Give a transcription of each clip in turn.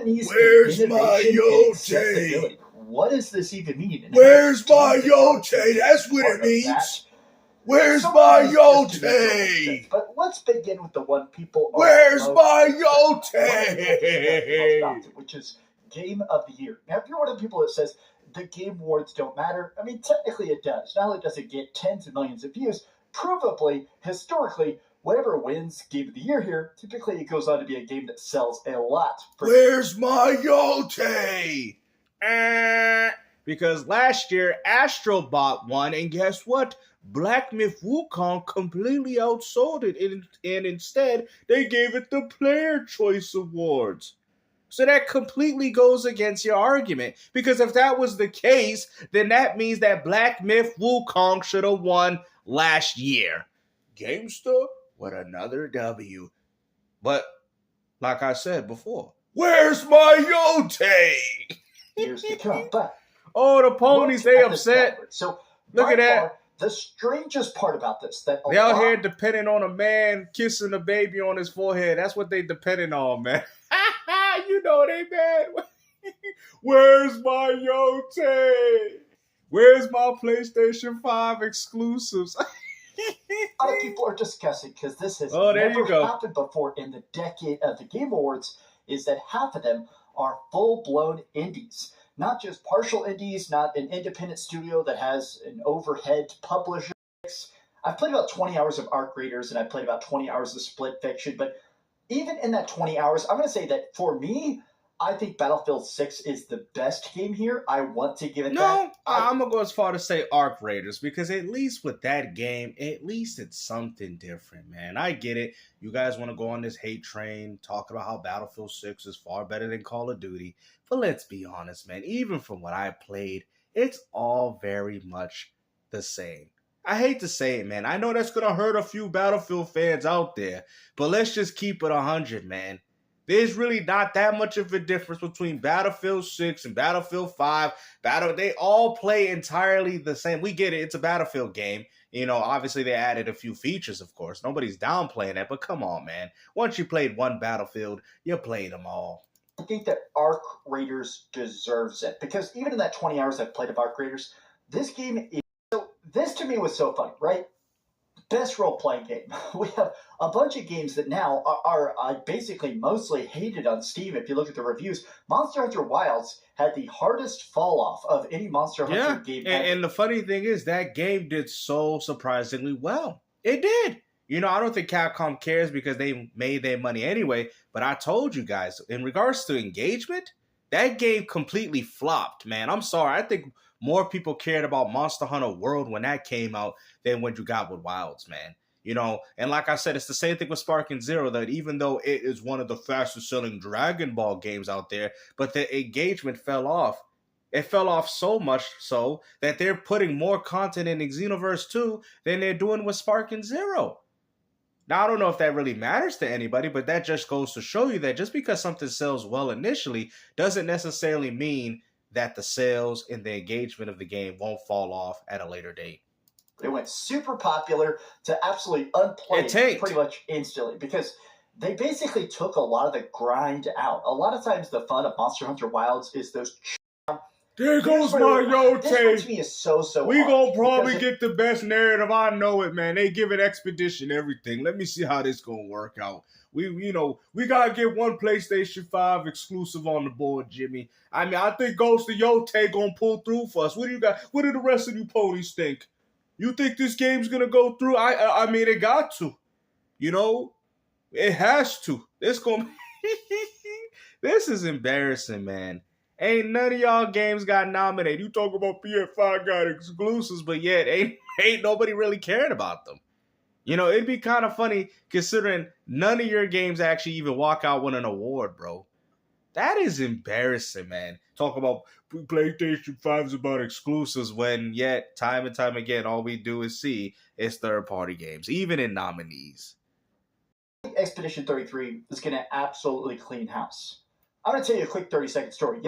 nominees. Where's in my innovation and Yotei? accessibility. What does this even mean? And Where's how my is Dreamcast Yotei? That's what part it of means. that? Where's Some my of these just to me don't make Yotei? sense, but let's begin with the one people are Where's most my upset about. One of the people discussed the most Yotei? about it, which is Game of the Year. Now, if you're one of the people that says the Game Awards don't matter, I mean, technically it does. Not only does it get tens of millions of views, provably, historically, whatever wins Game of the Year here, typically it goes on to be a game that sells a lot. Where's my Yotei? Because last year, Astrobot won, and guess what? Black Myth Wukong completely outsold it, and instead, they gave it the Player Choice Awards. So that completely goes against your argument. Because if that was the case, then that means that Black Myth Wukong should have won last year. Gamester with another W. But, like I said before, where's my Yotei? Years to come, but oh, the ponies, they upset. So look at that. The strangest part about this, that they out here depending on a man kissing a baby on his forehead. That's what they depending on, man. You know they mad. Where's my Yotei? Where's my PlayStation 5 exclusives? A lot of people are discussing, because this has never happened before in the decade of the Game Awards, is that half of them are full-blown indies. Not just partial indies, not an independent studio that has an overhead publisher. I've played about 20 hours of Arc Raiders, and I played about 20 hours of Split Fiction, but even in that 20 hours, I'm going to say that for me, I think Battlefield 6 is the best game here. I want to give it that. No, I'm going to go as far to say Arc Raiders, because at least with that game, at least it's something different, man. I get it. You guys want to go on this hate train, talking about how Battlefield 6 is far better than Call of Duty. But let's be honest, man. Even from what I played, it's all very much the same. I hate to say it, man. I know that's going to hurt a few Battlefield fans out there, but let's just keep it 100, man. There's really not that much of a difference between Battlefield 6 and Battlefield 5. They all play entirely the same. We get it. It's a Battlefield game. You know, obviously they added a few features, of course. Nobody's downplaying that, but come on, man. Once you played one Battlefield, you played them all. I think that Arc Raiders deserves it, because even in that 20 hours I've played of Arc Raiders, this game is this to me was so fun, right? Best role-playing game. We have a bunch of games that now are basically mostly hated on Steam. If you look at the reviews, Monster Hunter Wilds had the hardest fall-off of any Monster Hunter game ever. And the funny thing is, that game did so surprisingly well. It did. You know, I don't think Capcom cares because they made their money anyway, but I told you guys, in regards to engagement, that game completely flopped, man. I'm sorry. I think more people cared about Monster Hunter World when that came out than what you got with Wilds, man. You know, and like I said, it's the same thing with Sparking Zero, that even though it is one of the fastest selling Dragon Ball games out there, but the engagement fell off. It fell off so much so that they're putting more content in Xenoverse 2 than they're doing with Sparking Zero. Now, I don't know if that really matters to anybody, but that just goes to show you that just because something sells well initially doesn't necessarily mean that the sales and the engagement of the game won't fall off at a later date. It went super popular to absolutely unplayed pretty much instantly, because they basically took a lot of the grind out. A lot of times the fun of Monster Hunter Wilds is those... There goes my Yotei. This to me is so we gonna probably get the best narrative. I know it, man. They give it Expedition everything. Let me see how this gonna work out. We gotta get one PlayStation 5 exclusive on the board, Jimmy. I mean, I think Ghost of Yotei gonna pull through for us. What do you got? What do the rest of you ponies think? You think this game's gonna go through? I mean, it got to. You know, it has to. This is embarrassing, man. Ain't none of y'all games got nominated. You talk about PS5 got exclusives, but yet ain't nobody really caring about them. You know, it'd be kind of funny considering none of your games actually even walk out with an award, bro. That is embarrassing, man. Talk about PlayStation 5's about exclusives when yet time and time again all we do is see is third-party games, even in nominees. Expedition 33 is going to absolutely clean house. I'm going to tell you a quick 30-second story.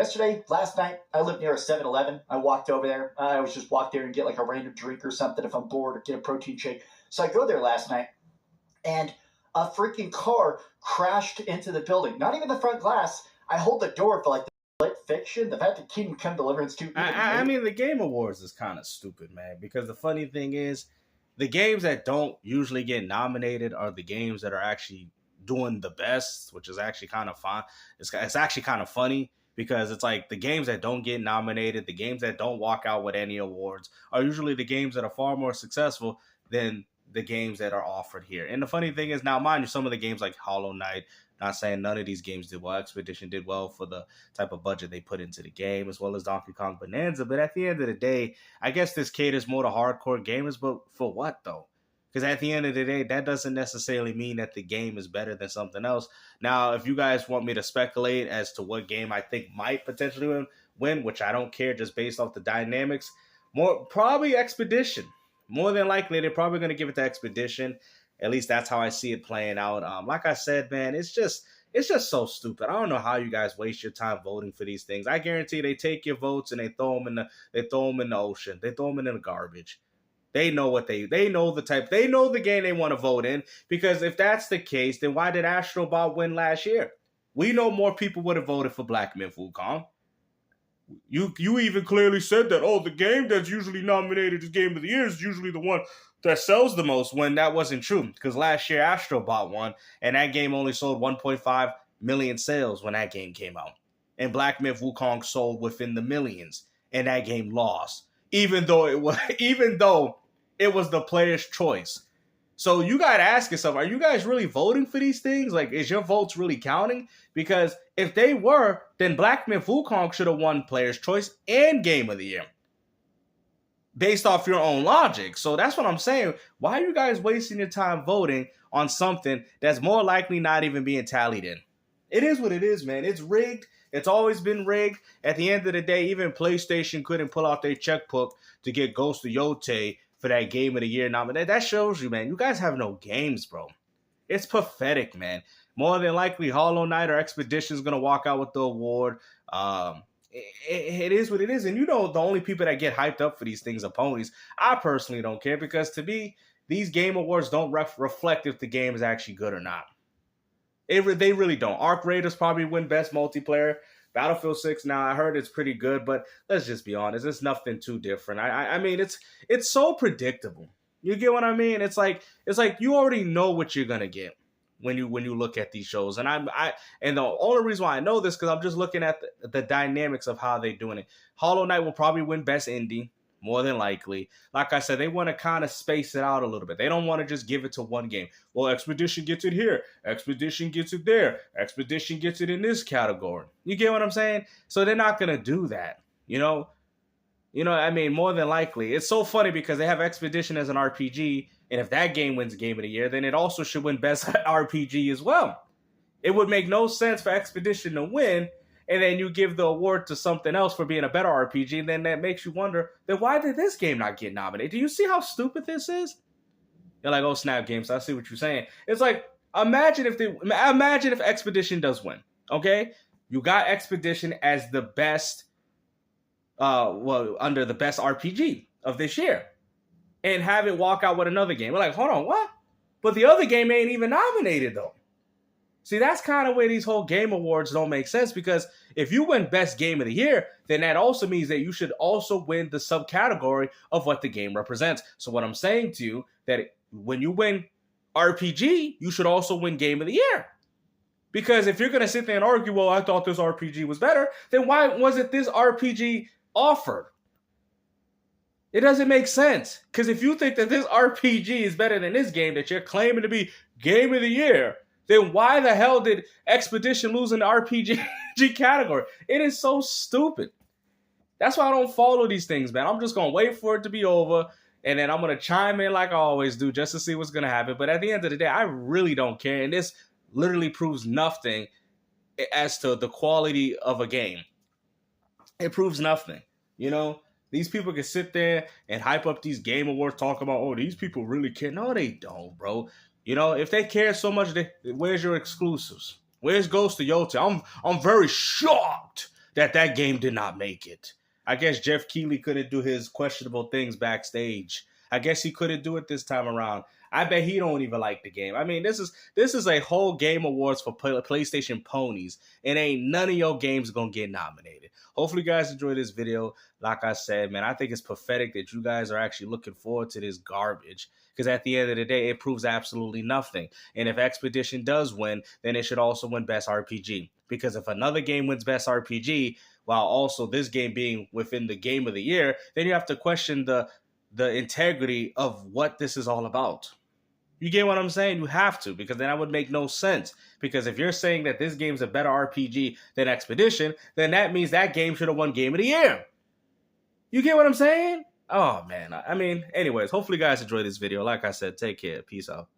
Last night, I lived near a 7-Eleven. I walked over there. I always just walk there and get like a random drink or something if I'm bored, or get a protein shake. So I go there last night, and a freaking car crashed into the building. Not even the front glass. I hold the door for like the lit fiction. The fact that Kingdom Come Deliverance 2 even I mean, the Game Awards is kind of stupid, man, because the funny thing is, the games that don't usually get nominated are the games that are actually doing the best, which is actually kind of fun. It's actually kind of funny because it's like the games that don't get nominated, the games that don't walk out with any awards, are usually the games that are far more successful than the games that are offered here. And the funny thing is, now mind you, some of the games like Hollow Knight, not saying none of these games did well. Expedition did well for the type of budget they put into the game, as well as Donkey Kong Bonanza. But at the end of the day, I guess this caters more to hardcore gamers. But for what, though? Because at the end of the day, that doesn't necessarily mean that the game is better than something else. Now, if you guys want me to speculate as to what game I think might potentially win, which I don't care, just based off the dynamics, probably Expedition. More than likely, they're probably going to give it to Expedition. At least that's how I see it playing out. Like I said, man, it's just so stupid. I don't know how you guys waste your time voting for these things. I guarantee they take your votes and they throw them in the ocean. They throw them in the garbage. They know the game they want to vote in, because if that's the case, then why did Astrobot win last year? We know more people would have voted for Black Myth Wukong. You even clearly said that, the game that's usually nominated as Game of the Year is usually the one that sells the most, when that wasn't true. Because last year Astrobot won, and that game only sold 1.5 million sales when that game came out. And Black Myth Wukong sold within the millions, and that game lost. Even though it was the player's choice. So you gotta ask yourself, are you guys really voting for these things? Like, is your votes really counting? Because if they were, then Black Myth Wukong should have won Player's Choice and Game of the Year, based off your own logic. So that's what I'm saying. Why are you guys wasting your time voting on something that's more likely not even being tallied in? It is what it is, man. It's rigged. It's always been rigged. At the end of the day, even PlayStation couldn't pull out their checkbook to get Ghost of Yotei for that Game of the Year nomination. That shows you, man, you guys have no games, bro. It's pathetic, man. More than likely, Hollow Knight or Expedition is going to walk out with the award. It is what it is. And the only people that get hyped up for these things are ponies. I personally don't care, because to me, these game awards don't reflect if the game is actually good or not. They really don't. Arc Raiders probably win Best Multiplayer. Battlefield 6, now I heard it's pretty good, but let's just be honest, it's nothing too different. I mean, it's so predictable. You get what I mean? It's like you already know what you're gonna get when you look at these shows. And and the only reason why I know this, because I'm just looking at the dynamics of how they're doing it. Hollow Knight will probably win Best Indie, more than likely. Like I said, they want to kind of space it out a little bit. They don't want to just give it to one game. Well, Expedition gets it here. Expedition gets it there. Expedition gets it in this category. You get what I'm saying? So they're not going to do that, I mean, more than likely. It's so funny because they have Expedition as an RPG, and if that game wins Game of the Year, then it also should win Best RPG as well. It would make no sense for Expedition to win, and then you give the award to something else for being a better RPG, and then that makes you wonder, then why did this game not get nominated? Do you see how stupid this is? You're like, oh, Snap Games, I see what you're saying. It's like, imagine if Expedition does win, okay? You got Expedition as the best, under the best RPG of this year, and have it walk out with another game. We're like, hold on, what? But the other game ain't even nominated, though. See, that's kind of where these whole game awards don't make sense, because if you win Best Game of the Year, then that also means that you should also win the subcategory of what the game represents. So what I'm saying to you, that when you win RPG, you should also win Game of the Year. Because if you're going to sit there and argue, well, I thought this RPG was better, then why wasn't this RPG offered? It doesn't make sense. Because if you think that this RPG is better than this game that you're claiming to be Game of the Year, then why the hell did Expedition lose in the RPG category? It is so stupid. That's why I don't follow these things, man. I'm just going to wait for it to be over, and then I'm going to chime in like I always do just to see what's going to happen. But at the end of the day, I really don't care. And this literally proves nothing as to the quality of a game. It proves nothing. These people can sit there and hype up these game awards, talk about, oh, these people really care. No, they don't, bro. If they care so much, where's your exclusives? Where's Ghost of Yotei? I'm very shocked that game did not make it. I guess Jeff Keighley couldn't do his questionable things backstage. I guess he couldn't do it this time around. I bet he don't even like the game. I mean, this is a whole game awards for PlayStation ponies, and ain't none of your games gonna get nominated. Hopefully, you guys enjoyed this video. Like I said, man, I think it's pathetic that you guys are actually looking forward to this garbage. Because at the end of the day, it proves absolutely nothing. And if Expedition does win, then it should also win Best RPG. Because if another game wins Best RPG, while also this game being within the Game of the Year, then you have to question the integrity of what this is all about. You get what I'm saying? You have to, because then that would make no sense. Because if you're saying that this game's a better RPG than Expedition, then that means that game should have won Game of the Year. You get what I'm saying? Oh, man. I mean, anyways, hopefully you guys enjoyed this video. Like I said, take care. Peace out.